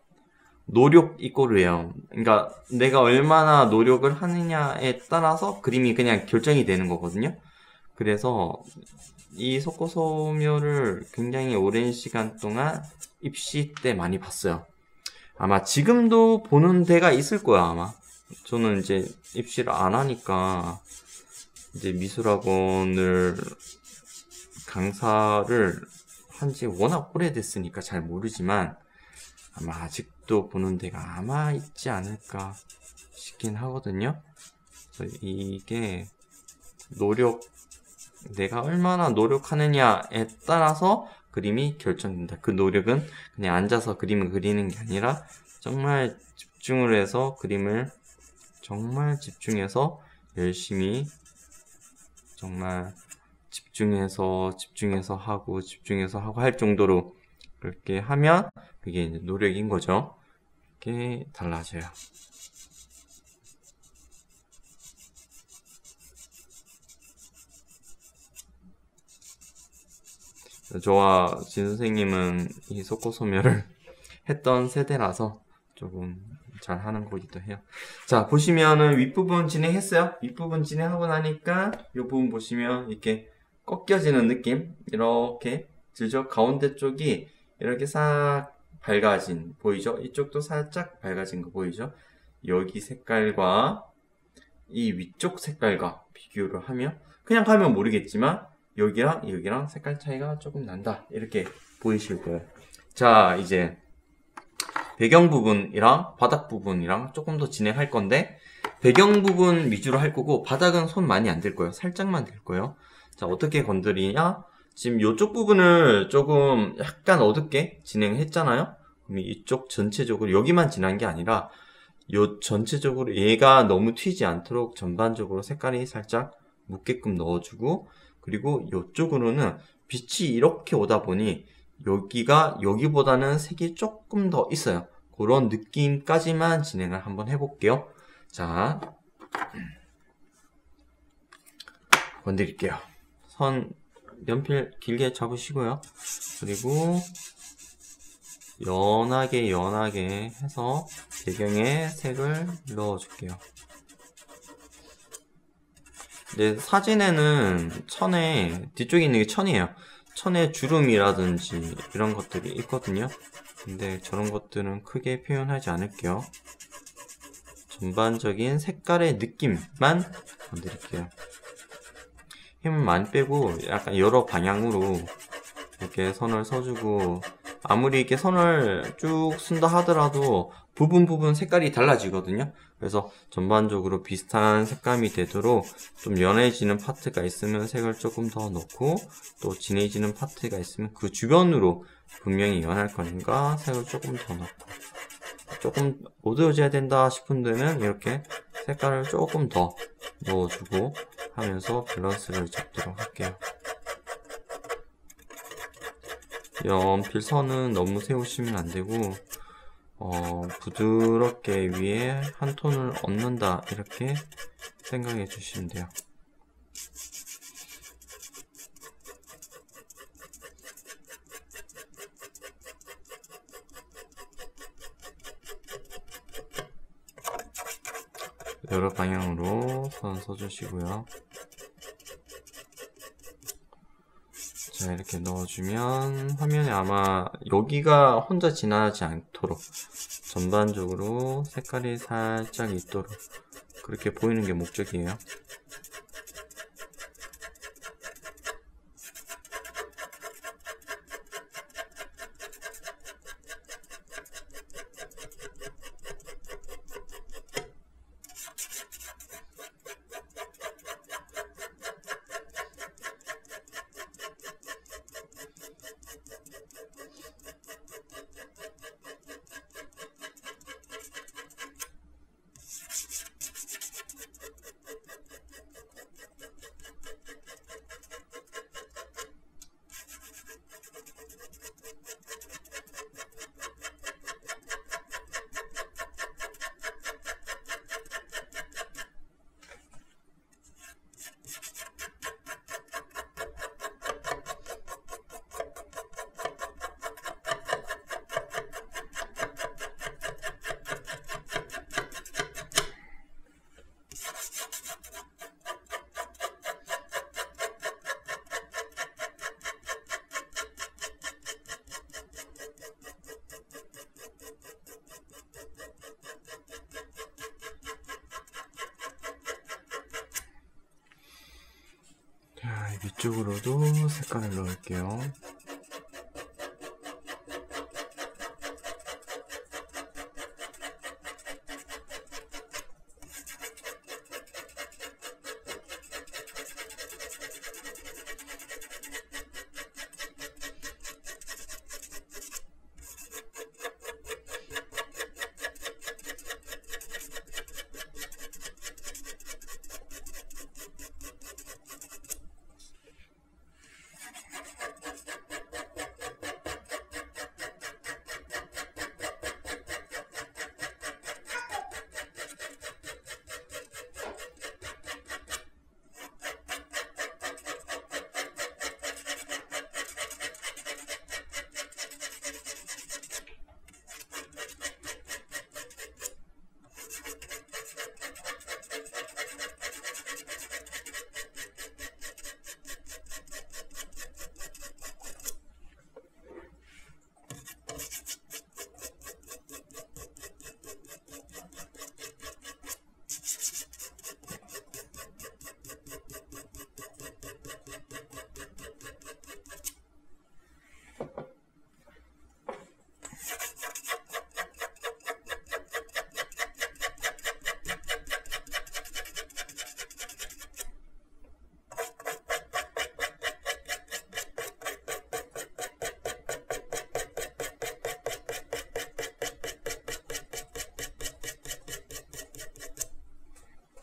노력 이꼬르예요. 그러니까 내가 얼마나 노력을 하느냐에 따라서 그림이 그냥 결정이 되는 거거든요. 그래서 이 속고소묘를 굉장히 오랜 시간 동안 입시 때 많이 봤어요. 아마 지금도 보는 데가 있을 거야, 아마. 저는 이제 입시를 안 하니까 이제 미술학원을 강사를 한지 워낙 오래됐으니까 잘 모르지만 아마 아직도 보는 데가 아마 있지 않을까 싶긴 하거든요. 그래서 이게 내가 얼마나 노력하느냐에 따라서 그림이 결정된다. 그 노력은 그냥 앉아서 그림을 그리는 게 아니라 정말 집중을 해서 그림을 정말 집중해서 열심히 정말 집중해서 하고 할 정도로 그렇게 하면 그게 이제 노력인 거죠. 이렇게 달라져요. 저와 진 선생님은 이 속고소묘를 했던 세대라서 조금 잘 하는 거기도 해요. 자, 보시면은 윗부분 진행했어요. 윗부분 진행하고 나니까 이 부분 보시면 이렇게 꺾여지는 느낌, 이렇게 들죠. 가운데 쪽이 이렇게 싹 밝아진, 보이죠? 이쪽도 살짝 밝아진 거 보이죠? 여기 색깔과 이 위쪽 색깔과 비교를 하면, 그냥 가면 모르겠지만 여기랑 색깔 차이가 조금 난다, 이렇게 보이실 거예요. 자, 이제 배경 부분이랑 바닥 부분이랑 조금 더 진행할 건데, 배경 부분 위주로 할 거고 바닥은 손 많이 안 댈 거예요. 살짝만 댈 거예요. 자, 어떻게 건드리냐? 지금 이쪽 부분을 조금 약간 어둡게 진행했잖아요. 그럼 이쪽 전체적으로 여기만 진한 게 아니라 요 전체적으로 얘가 너무 튀지 않도록 전반적으로 색깔이 살짝 묻게끔 넣어주고, 그리고 이쪽으로는 빛이 이렇게 오다 보니 여기가 여기보다는 색이 조금 더 있어요. 그런 느낌까지만 진행을 한번 해볼게요. 자, 건드릴게요. 선 연필 길게 잡으시고요. 그리고 연하게 해서 배경에 색을 넣어줄게요. 근데 사진에는 천에, 뒤쪽에 있는 게 천이에요. 천에 주름이라든지 이런 것들이 있거든요. 근데 저런 것들은 크게 표현하지 않을게요. 전반적인 색깔의 느낌만 건드릴게요. 힘을 많이 빼고 약간 여러 방향으로 이렇게 선을 써주고, 아무리 이렇게 선을 쭉 쓴다 하더라도 부분 색깔이 달라지거든요. 그래서 전반적으로 비슷한 색감이 되도록 좀 연해지는 파트가 있으면 색을 조금 더 넣고, 또 진해지는 파트가 있으면 그 주변으로 분명히 연할 거니까 색을 조금 더 넣고, 조금 어두워져야 된다 싶은 데는 이렇게 색깔을 조금 더 넣어주고 하면서 밸런스를 잡도록 할게요. 연필 선은 너무 세우시면 안 되고, 부드럽게 위에 한 톤을 얹는다, 이렇게 생각해 주시면 돼요. 여러 방향으로 선 써주시고요. 자, 이렇게 넣어주면 화면에 아마 여기가 혼자 지나지 않도록 전반적으로 색깔이 살짝 있도록 그렇게 보이는 게 목적이에요. 자, 위쪽으로도 색깔을 넣을게요.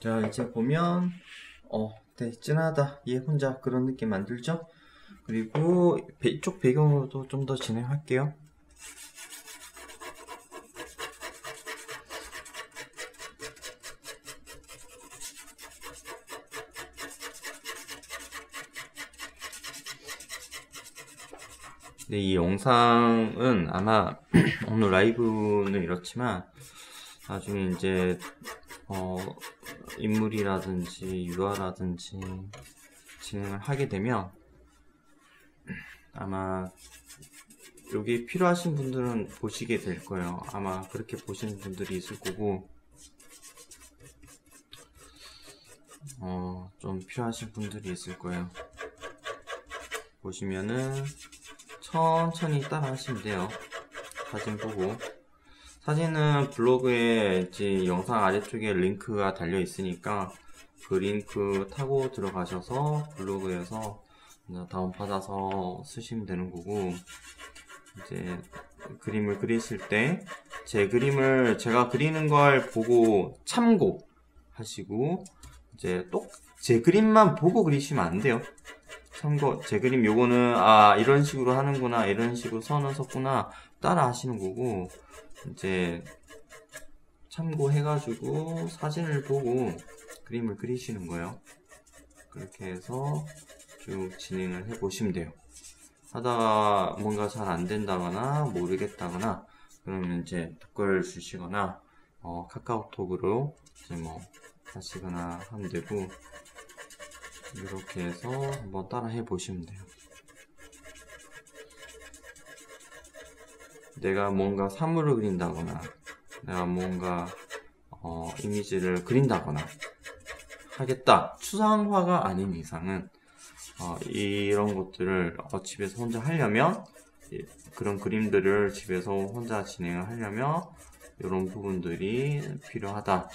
자, 이제 보면 되게 진하다, 얘 혼자, 그런 느낌 안 들죠? 그리고 이쪽 배경으로도 좀 더 진행할게요. 네, 이 영상은 아마 오늘 라이브는 이렇지만 나중에 이제 인물이라든지 유화라든지 진행을 하게 되면 아마 여기 필요하신 분들은 보시게 될 거예요. 아마 그렇게 보시는 분들이 있을 거고, 좀 필요하신 분들이 있을 거예요. 보시면은 천천히 따라 하시면 돼요. 사진 보고. 사진은 블로그에 이제 영상 아래쪽에 링크가 달려 있으니까 그 링크 타고 들어가셔서 블로그에서 다운받아서 쓰시면 되는 거고, 이제 그림을 그리실 때 제 그림을 제가 그리는 걸 보고 참고하시고, 이제 또 제 그림만 보고 그리시면 안 돼요. 참고, 제 그림 요거는 이런 식으로 하는구나, 이런 식으로 선을 섰구나 따라 하시는 거고, 이제 참고해가지고 사진을 보고 그림을 그리시는 거예요. 그렇게 해서 쭉 진행을 해 보시면 돼요. 하다가 뭔가 잘 안 된다거나 모르겠다거나 그러면 이제 댓글 주시거나 카카오톡으로 이제 뭐 하시거나 하면 되고, 이렇게 해서 한번 따라 해 보시면 돼요. 내가 뭔가 사물을 그린다거나 내가 뭔가 이미지를 그린다거나 하겠다, 추상화가 아닌 이상은 이런 것들을 집에서 혼자 하려면, 그런 그림들을 집에서 혼자 진행을 하려면 이런 부분들이 필요하다라고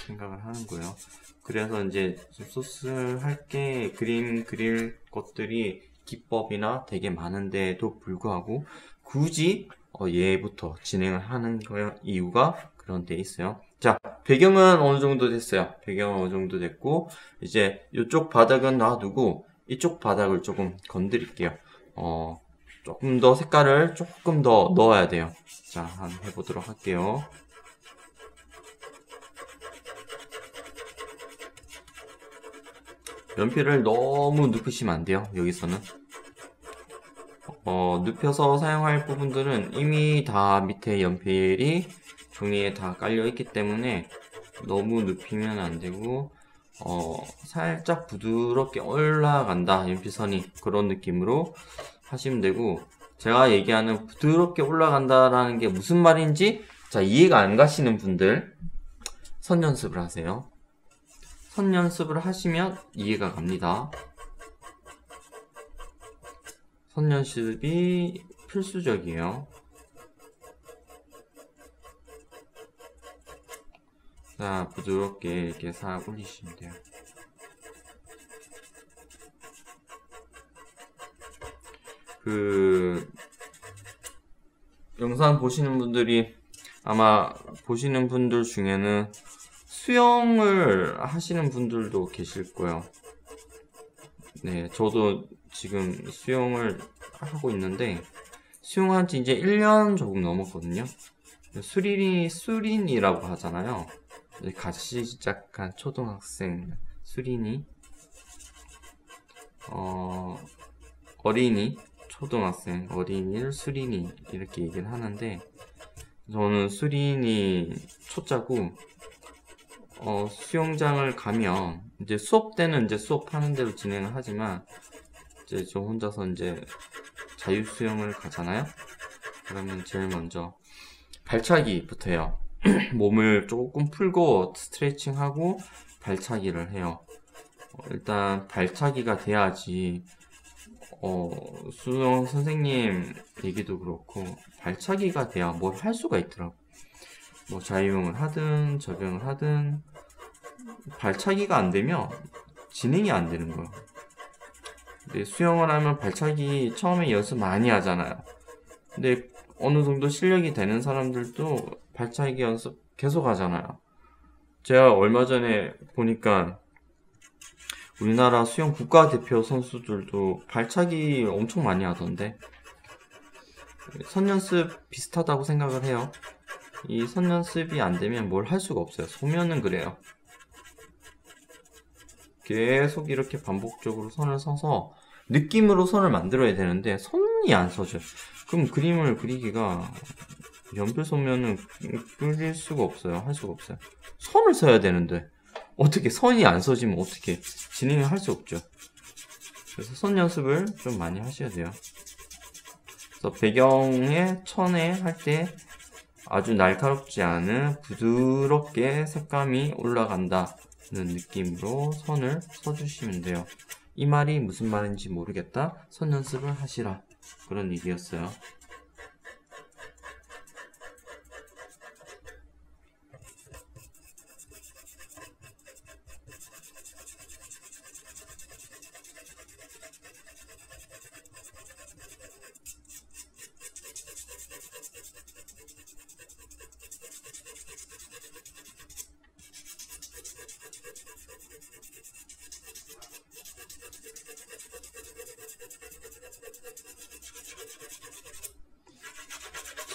생각을 하는 거예요. 그래서 이제 소스를 할게 그림 그릴 것들이 기법이나 되게 많은데도 불구하고 굳이 얘부터 진행을 하는 거예요. 이유가 그런 데 있어요. 자, 배경은 어느 정도 됐어요. 배경은 어느 정도 됐고, 이제 이쪽 바닥은 놔두고 이쪽 바닥을 조금 건드릴게요. 조금 더 색깔을 조금 더 넣어야 돼요. 자, 한번 해보도록 할게요. 연필을 너무 눕히시면 안 돼요. 여기서는 눕혀서 사용할 부분들은 이미 다 밑에 연필이 종이에 다 깔려 있기 때문에 너무 눕히면 안 되고, 살짝 부드럽게 올라간다, 연필선이. 그런 느낌으로 하시면 되고, 제가 얘기하는 부드럽게 올라간다라는 게 무슨 말인지, 자, 이해가 안 가시는 분들 선 연습을 하세요. 선 연습을 하시면 이해가 갑니다. 선 연습이 필수적이에요. 자, 부드럽게 이렇게 싹 올리시면 돼요. 영상 보시는 분들이, 아마 보시는 분들 중에는 수영을 하시는 분들도 계실 거예요. 네, 저도 지금 수영을 하고 있는데, 수영한 지 이제 1년 조금 넘었거든요. 수린이라고 하잖아요. 같이 시작한 초등학생, 수린이, 어린이, 초등학생, 어린이를 수린이, 이렇게 얘기를 하는데, 저는 수린이 초짜고, 수영장을 가면, 이제 수업 때는 이제 수업하는 대로 진행을 하지만, 이제 저 혼자서 이제 자유수영을 가잖아요? 그러면 제일 먼저 발차기부터 해요. 몸을 조금 풀고 스트레칭하고 발차기를 해요. 일단 발차기가 돼야지, 수영 선생님 얘기도 그렇고, 발차기가 돼야 뭘 할 수가 있더라고. 뭐 자유형을 하든 접영을 하든 발차기가 안 되면 진행이 안 되는 거예요. 근데 수영을 하면 발차기 처음에 연습 많이 하잖아요. 근데 어느 정도 실력이 되는 사람들도 발차기 연습 계속 하잖아요. 제가 얼마 전에 보니까 우리나라 수영 국가대표 선수들도 발차기 엄청 많이 하던데, 선연습 비슷하다고 생각을 해요. 이 선연습이 안 되면 뭘 할 수가 없어요. 소면은 그래요. 계속 이렇게 반복적으로 선을 서서 느낌으로 선을 만들어야 되는데 선이 안 서져요. 그럼 그림을 그리기가, 연필 소면은 그릴 수가 없어요. 할 수가 없어요. 선을 서야 되는데 어떻게 선이 안 서지면 어떻게 진행을 할 수 없죠. 그래서 선 연습을 좀 많이 하셔야 돼요. 그래서 배경에 천에 할 때 아주 날카롭지 않은 부드럽게 색감이 올라간다는 느낌으로 선을 서주시면 돼요. 이 말이 무슨 말인지 모르겠다, 선 연습을 하시라, 그런 얘기였어요.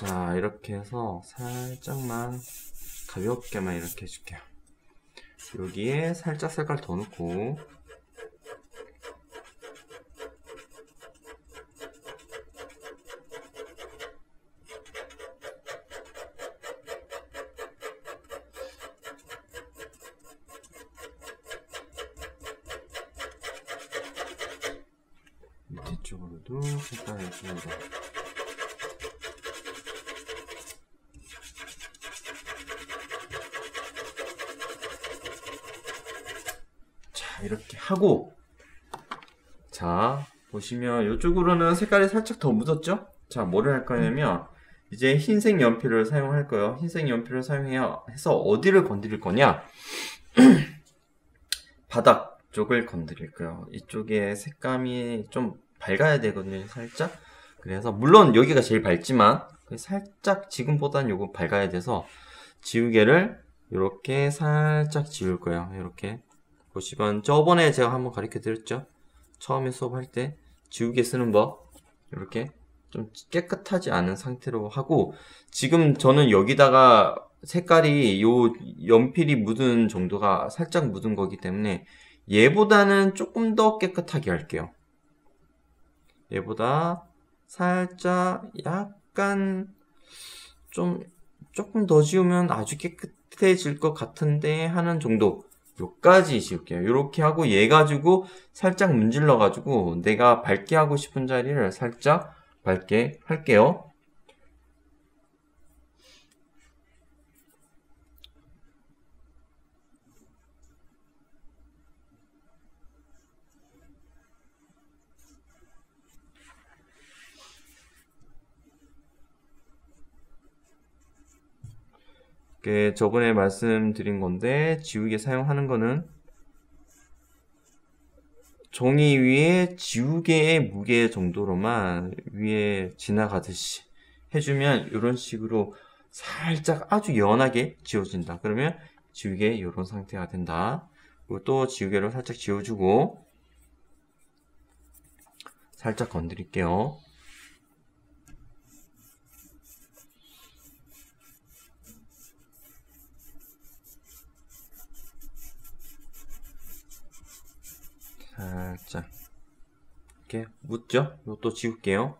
자, 이렇게 해서 살짝만 가볍게만 이렇게 해줄게요. 여기에 살짝 색깔 더 넣고, 밑에 쪽으로도 색깔을 줍니다. 이렇게 하고, 자, 보시면 이쪽으로는 색깔이 살짝 더 묻었죠? 자, 뭐를 할 거냐면, 이제 흰색 연필을 사용할 거예요. 흰색 연필을 사용해서 어디를 건드릴 거냐? 바닥 쪽을 건드릴 거예요. 이쪽에 색감이 좀 밝아야 되거든요, 살짝. 그래서 물론 여기가 제일 밝지만 살짝 지금보다는 요거 밝아야 돼서 지우개를 이렇게 살짝 지울 거예요. 이렇게 보시면 저번에 제가 한번 가르쳐 드렸죠. 처음에 수업할 때 지우개 쓰는 법 이렇게 좀 깨끗하지 않은 상태로 하고, 지금 저는 여기다가 색깔이 요 연필이 묻은 정도가 살짝 묻은 거기 때문에 얘보다는 조금 더 깨끗하게 할게요. 얘보다 살짝 약간 조금 더 지우면 아주 깨끗해질 것 같은데 하는 정도, 요까지 지울게요. 요렇게 하고 얘 가지고 살짝 문질러 가지고 내가 밝게 하고 싶은 자리를 살짝 밝게 할게요. 저번에 말씀드린 건데, 지우개 사용하는 거는 종이 위에 지우개의 무게 정도로만 위에 지나가듯이 해주면 이런 식으로 살짝 아주 연하게 지워진다. 그러면 지우개 이런 상태가 된다. 그리고 또 지우개로 살짝 지워주고 살짝 건드릴게요. 살짝 이렇게 묻죠? 이것도 지울게요.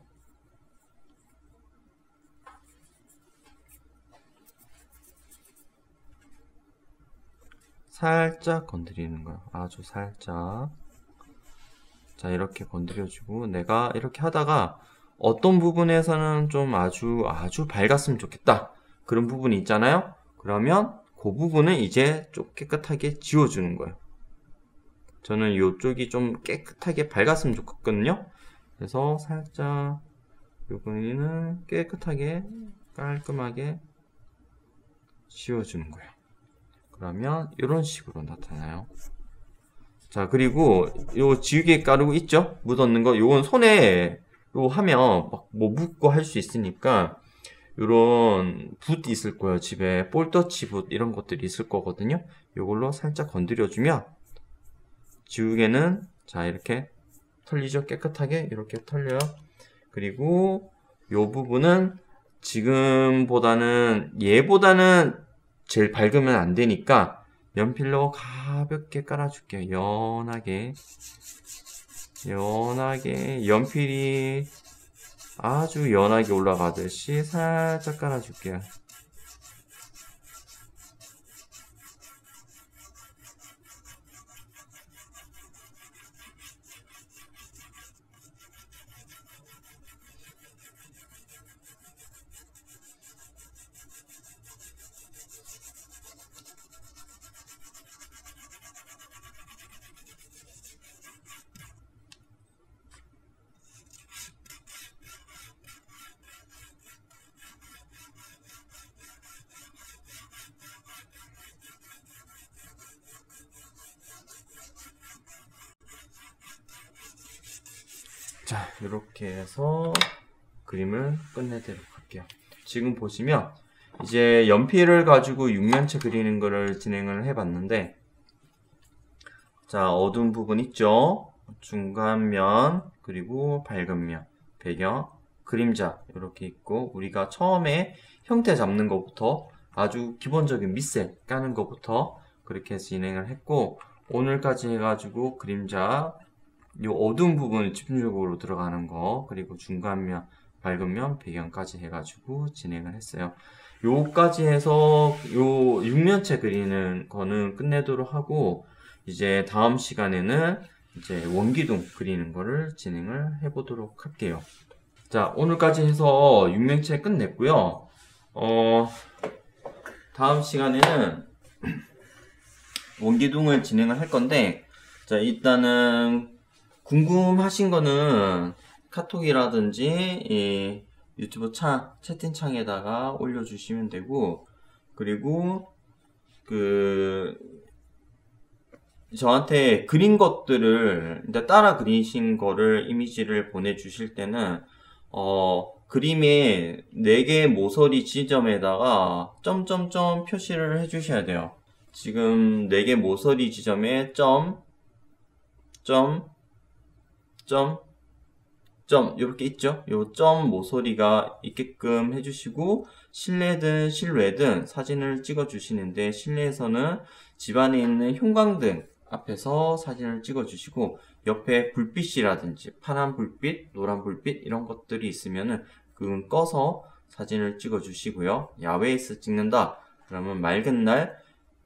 살짝 건드리는 거예요. 아주 살짝. 자, 이렇게 건드려주고, 내가 이렇게 하다가 어떤 부분에서는 좀 아주 밝았으면 좋겠다, 그런 부분이 있잖아요. 그러면 그 부분은 이제 좀 깨끗하게 지워주는 거예요. 저는 이쪽이 좀 깨끗하게 밝았으면 좋겠거든요. 그래서 살짝 이 부분은 깨끗하게 깔끔하게 지워주는 거예요. 그러면 이런 식으로 나타나요. 자, 그리고 요 지우개 가루 있죠? 묻었는 거, 요건 손에 요 하면 막 뭐 묻고 할 수 있으니까 요런 붓 있을 거예요. 집에 볼터치 붓 이런 것들이 있을 거거든요. 요걸로 살짝 건드려주면 지우개는 자, 이렇게 털리죠? 깨끗하게 이렇게 털려요. 그리고 요 부분은 지금보다는 얘보다는 제일 밝으면 안 되니까 연필로 가볍게 깔아줄게요. 연하게 연필이 아주 연하게 올라가듯이 살짝 깔아줄게요. 자, 이렇게 해서 그림을 끝내도록 할게요. 지금 보시면 이제 연필을 가지고 육면체 그리는 거를 진행을 해봤는데, 자, 어두운 부분 있죠? 중간면, 그리고 밝은 면, 배경, 그림자 이렇게 있고, 우리가 처음에 형태 잡는 것부터 아주 기본적인 밑색 까는 것부터 그렇게 진행을 했고, 오늘까지 해가지고 그림자 요 어두운 부분에 집중적으로 들어가는 거, 그리고 중간면, 밝은 면, 배경까지 해가지고 진행을 했어요. 요까지 해서 요 육면체 그리는 거는 끝내도록 하고, 이제 다음 시간에는 이제 원기둥 그리는 거를 진행을 해보도록 할게요. 자, 오늘까지 해서 육면체 끝냈고요. 다음 시간에는 원기둥을 진행을 할 건데, 자, 일단은 궁금하신 거는 카톡이라든지 이 유튜브 채팅창에다가 올려주시면 되고, 그리고 저한테 그린 것들을 따라 그리신 거를 이미지를 보내주실 때는 그림의 4개 모서리 지점에다가 점점점 표시를 해주셔야 돼요. 지금 4개 모서리 지점에 점 이렇게 있죠? 요 점 모서리가 있게끔 해주시고, 실내든 실외든 사진을 찍어 주시는데, 실내에서는 집안에 있는 형광등 앞에서 사진을 찍어 주시고, 옆에 불빛이라든지 파란 불빛, 노란 불빛 이런 것들이 있으면은 그건 꺼서 사진을 찍어 주시고요. 야외에서 찍는다 그러면 맑은 날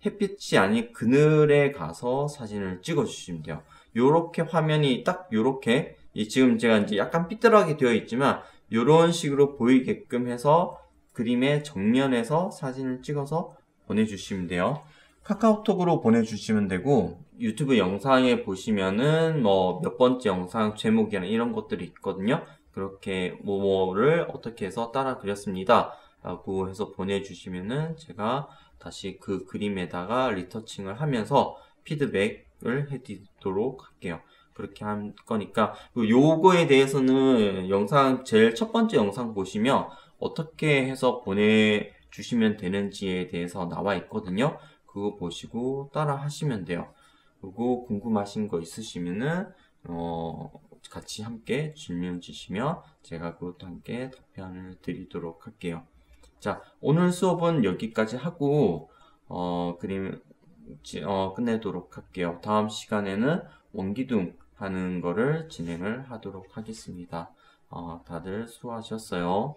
햇빛이 아닌 그늘에 가서 사진을 찍어 주시면 돼요. 요렇게 화면이 딱 요렇게, 지금 제가 이제 약간 삐뚤하게 되어 있지만 요런 식으로 보이게끔 해서 그림의 정면에서 사진을 찍어서 보내주시면 돼요. 카카오톡으로 보내주시면 되고, 유튜브 영상에 보시면은 뭐 몇 번째 영상 제목이나 이런 것들이 있거든요. 그렇게 뭐뭐를 어떻게 해서 따라 그렸습니다 라고 해서 보내주시면은 제가 다시 그 그림에다가 리터칭을 하면서 피드백을 해드리도록 할게요. 그렇게 할 거니까, 요거에 대해서는 영상 제일 첫 번째 영상 보시면 어떻게 해서 보내주시면 되는지에 대해서 나와 있거든요. 그거 보시고 따라 하시면 돼요. 그리고 궁금하신 거 있으시면은 같이 함께 질문 주시면 제가 그것도 함께 답변을 드리도록 할게요. 자, 오늘 수업은 여기까지 하고 그림 끝내도록 할게요. 다음 시간에는 원기둥 하는 거를 진행을 하도록 하겠습니다. 다들 수고하셨어요.